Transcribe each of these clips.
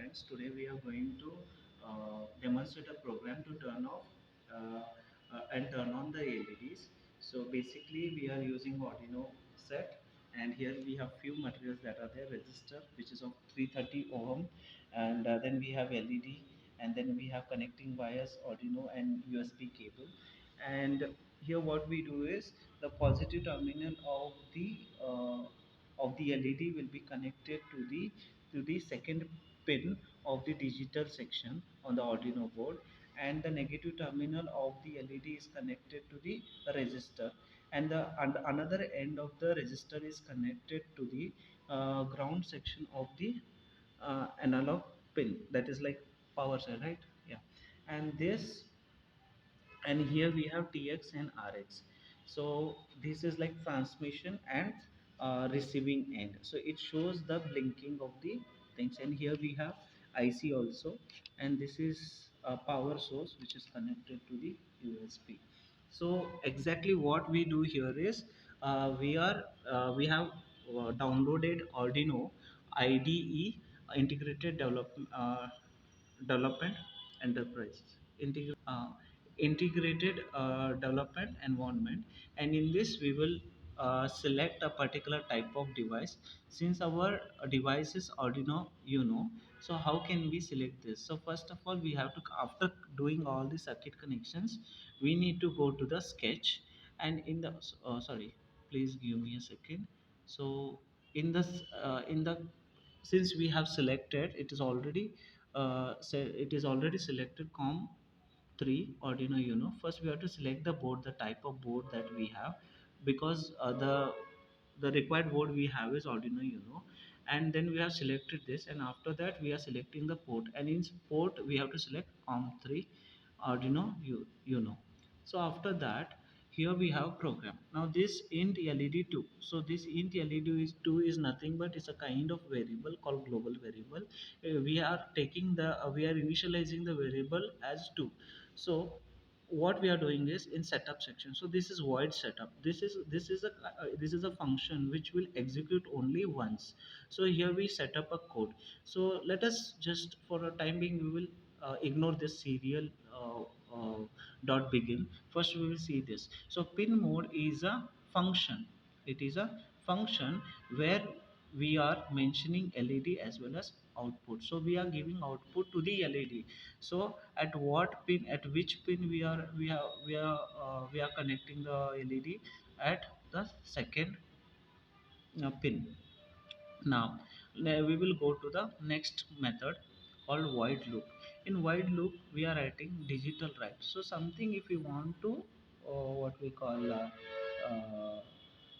friends. Today we are going to demonstrate a program to turn off and turn on the LEDs. So basically we are using Arduino set, and here we have few materials that are there: resistor, which is of 330 ohm, and then we have LED, and then we have connecting wires, Arduino and USB cable. And here what we do is the positive terminal of the LED will be connected to the second pin of the digital section on the Arduino board, and the negative terminal of the LED is connected to the resistor, and another end of the resistor is connected to the ground section of the analog pin, that is like power side, right? Yeah. And this, and here we have TX and RX. So this is like transmission and receiving end, so it shows the blinking of the things. And here we have IC also, and this is a power source which is connected to the USB. So exactly what we do here is we have downloaded Arduino IDE, integrated development enterprise, uh, integrated development environment. And in this we will select a particular type of device. Since our device is Arduino Uno, so how can we select this? So first of all, we have to, after doing all the circuit connections, we need to go to the sketch. And in the sorry, please give me a second. So in this in the, since we have selected, it is already it is already selected com 3 Arduino Uno. First we have to select the board, the type of board that we have, because the required board we have is Arduino Uno. And then we have selected this, and after that we are selecting the port, and in port we have to select COM3 Arduino Uno. So after that, here we have program. Now this int LED2, so this int LED2 is nothing but it's a kind of variable called global variable. We are taking the we are initializing the variable as 2. So what we are doing is in setup section, so this is void setup. This is a function which will execute only once. So here we set up a code. So let us just, for a time being, we will ignore this serial dot begin. First we will see this. So pin mode is a function. It is a function where we are mentioning LED as well as output. So we are giving output to the LED. So at what pin, at which pin we are connecting the LED? At the second pin. Now we will go to the next method called void loop. In void loop we are writing digital write. So something, if we want to what we call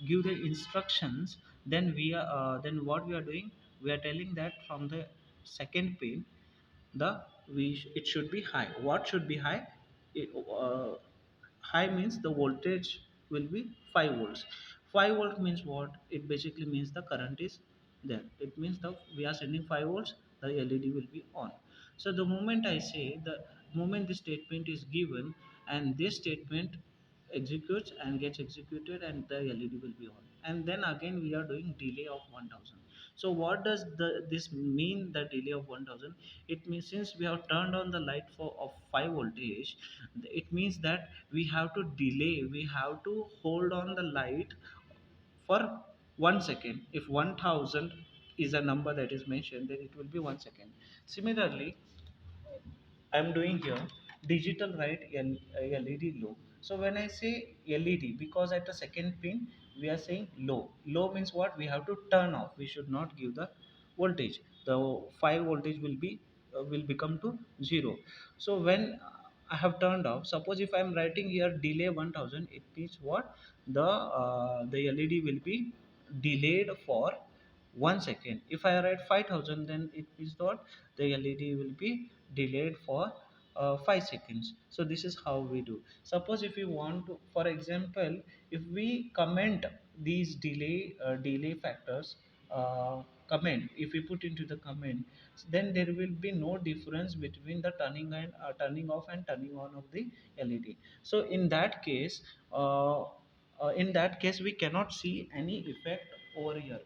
give the instructions, then we are then what we are doing, we are telling that from the second pin, the it should be high. What should be high? It, high means the voltage will be 5 volts. 5 volt means what? It basically means the current is there. It means the we are sending 5 volts, the LED will be on. So the moment I say, the moment this statement is given, and this statement executes and gets executed, and the LED will be on. And then again we are doing delay of 1000. So what does this mean, the delay of 1000? It means since we have turned on the light for of 5 voltage, it means that we have to delay, we have to hold on the light for 1 second. If 1000 is a number that is mentioned, then it will be 1 second. Similarly, I'm doing here digital write LED low. So when I say LED, because at the second pin we are saying low. Low means what? We have to turn off. We should not give the voltage. The 5 voltage will become to 0. So when I have turned off, suppose if I am writing here delay 1000, it means what? The LED will be delayed for 1 second. If I write 5000, then it is what? The LED will be delayed for 5 seconds. So this is how we do. Suppose if you want to, for example, if we comment these delay factors, comment, if we put into the comment, then there will be no difference between the turning off and turning on of the LED. So in that case we cannot see any effect over here.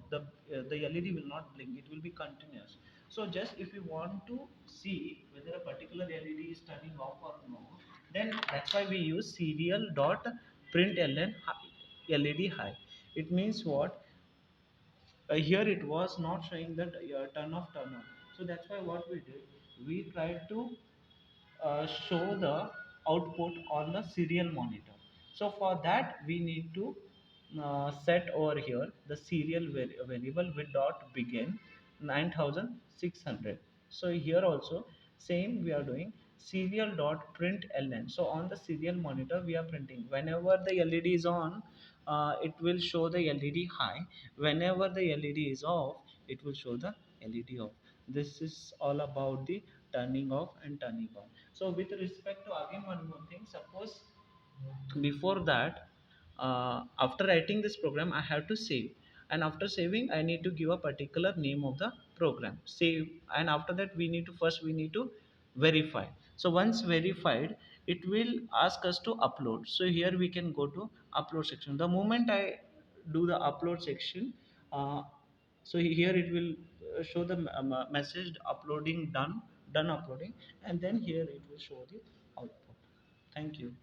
The LED will not blink, it will be continuous. So just if you want to see whether a particular LED is turning off or no, then that's why we use serial dot println LED high. It means what? Here it was not showing that turn off turn on. So that's why what we did, we tried to show the output on the serial monitor. So for that we need to set over here the serial variable with dot begin 9600. So here also same we are doing serial dot print ln. So on the serial monitor we are printing whenever the LED is on, it will show the LED high. Whenever the LED is off, it will show the LED off. This is all about the turning off and turning on. So with respect to again one more thing, suppose before that, after writing this program I have to save, and after saving I need to give a particular name of the program, save, and after that we need to verify. So once verified, it will ask us to upload. So here we can go to upload section. The moment I do the upload section, uh, so here it will show the message uploading done uploading, and then here it will show the output. Thank you.